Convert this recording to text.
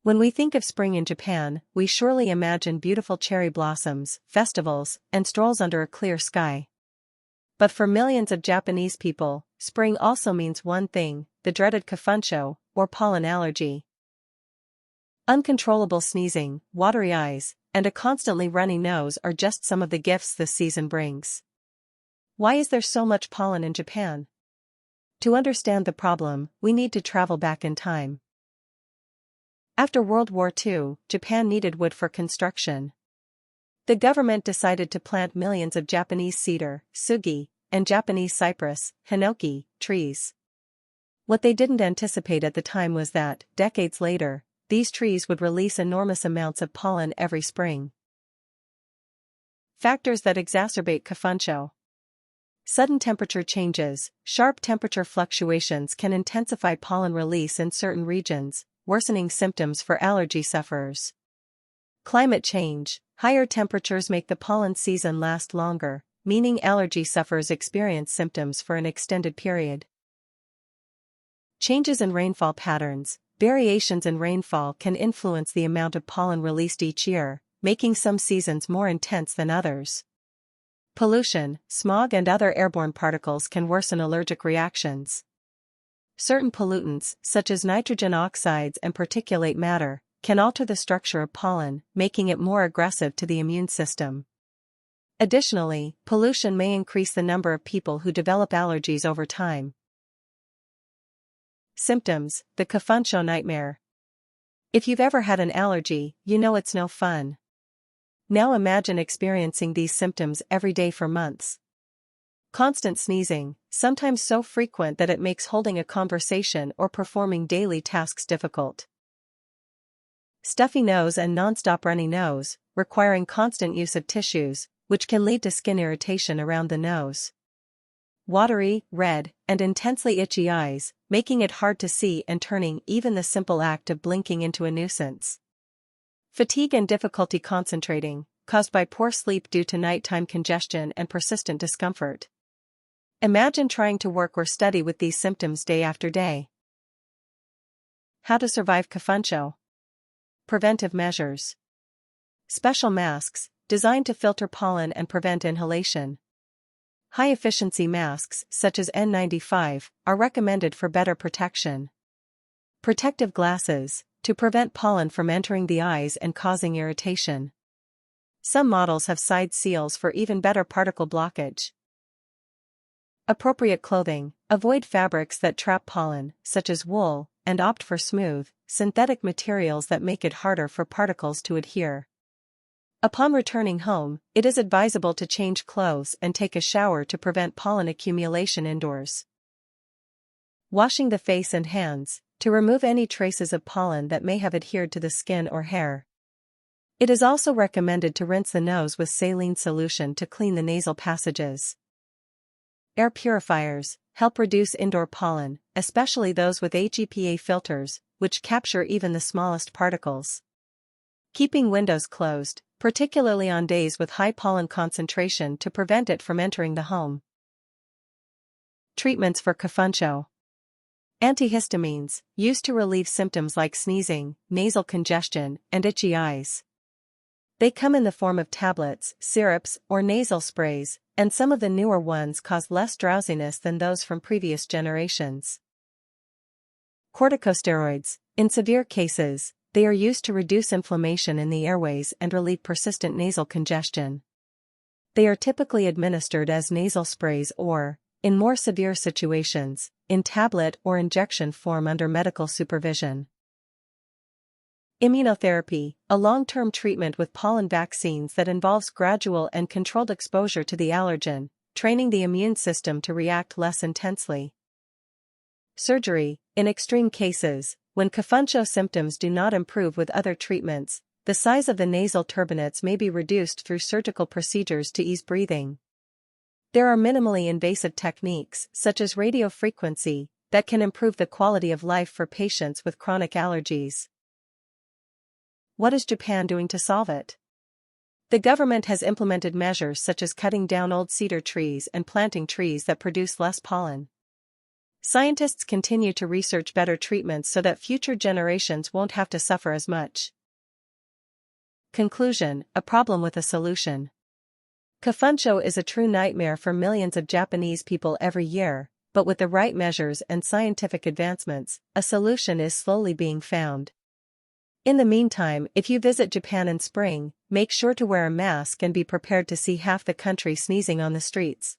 When we think of spring in Japan, we surely imagine beautiful cherry blossoms, festivals, and strolls under a clear sky. But for millions of Japanese people, spring also means one thing: the dreaded kafunshō, or pollen allergy. Uncontrollable sneezing, watery eyes, and a constantly runny nose are just some of the gifts this season brings. Why is there so much pollen in Japan? To understand the problem, we need to travel back in time. After World War II, Japan needed wood for construction. The government decided to plant millions of Japanese cedar, sugi, and Japanese cypress, hinoki, trees. What they didn't anticipate at the time was that, decades later, these trees would release enormous amounts of pollen every spring. Factors that exacerbate kafunshō. Sudden temperature changes. Sharp temperature fluctuations can intensify pollen release in certain regions, worsening symptoms for allergy sufferers. Climate change. Higher temperatures make the pollen season last longer, meaning allergy sufferers experience symptoms for an extended period. Changes in rainfall patterns. Variations in rainfall can influence the amount of pollen released each year, making some seasons more intense than others. Pollution, smog and other airborne particles can worsen allergic reactions. Certain pollutants, such as nitrogen oxides and particulate matter, can alter the structure of pollen, making it more aggressive to the immune system. Additionally, pollution may increase the number of people who develop allergies over time. Symptoms: the kafunshō nightmare. If you've ever had an allergy, you know it's no fun. Now imagine experiencing these symptoms every day for months. Constant sneezing, sometimes so frequent that it makes holding a conversation or performing daily tasks difficult. Stuffy nose and non-stop runny nose, requiring constant use of tissues, which can lead to skin irritation around the nose. Watery, red, and intensely itchy eyes, making it hard to see and turning even the simple act of blinking into a nuisance. Fatigue and difficulty concentrating, caused by poor sleep due to nighttime congestion and persistent discomfort. Imagine trying to work or study with these symptoms day after day. How to survive kafunshō. Preventive measures. Special masks, designed to filter pollen and prevent inhalation. High-efficiency masks, such as N95, are recommended for better protection. Protective glasses, to prevent pollen from entering the eyes and causing irritation. Some models have side seals for even better particle blockage. Appropriate clothing. Avoid fabrics that trap pollen, such as wool, and opt for smooth, synthetic materials that make it harder for particles to adhere. Upon returning home, it is advisable to change clothes and take a shower to prevent pollen accumulation indoors. Washing the face and hands, to remove any traces of pollen that may have adhered to the skin or hair. It is also recommended to rinse the nose with saline solution to clean the nasal passages. Air purifiers help reduce indoor pollen, especially those with HEPA filters, which capture even the smallest particles. Keeping windows closed, particularly on days with high pollen concentration, to prevent it from entering the home. Treatments for kafunshō. Antihistamines, used to relieve symptoms like sneezing, nasal congestion, and itchy eyes. They come in the form of tablets, syrups, or nasal sprays, and some of the newer ones cause less drowsiness than those from previous generations. Corticosteroids. In severe cases, they are used to reduce inflammation in the airways and relieve persistent nasal congestion. They are typically administered as nasal sprays or, in more severe situations, in tablet or injection form under medical supervision. Immunotherapy, a long-term treatment with pollen vaccines that involves gradual and controlled exposure to the allergen, training the immune system to react less intensely. Surgery. In extreme cases, when kafunshō symptoms do not improve with other treatments, the size of the nasal turbinates may be reduced through surgical procedures to ease breathing. There are minimally invasive techniques, such as radiofrequency, that can improve the quality of life for patients with chronic allergies. What is Japan doing to solve it? The government has implemented measures such as cutting down old cedar trees and planting trees that produce less pollen. Scientists continue to research better treatments so that future generations won't have to suffer as much. Conclusion: a problem with a solution. Kafunshō is a true nightmare for millions of Japanese people every year, but with the right measures and scientific advancements, a solution is slowly being found. In the meantime, if you visit Japan in spring, make sure to wear a mask and be prepared to see half the country sneezing on the streets.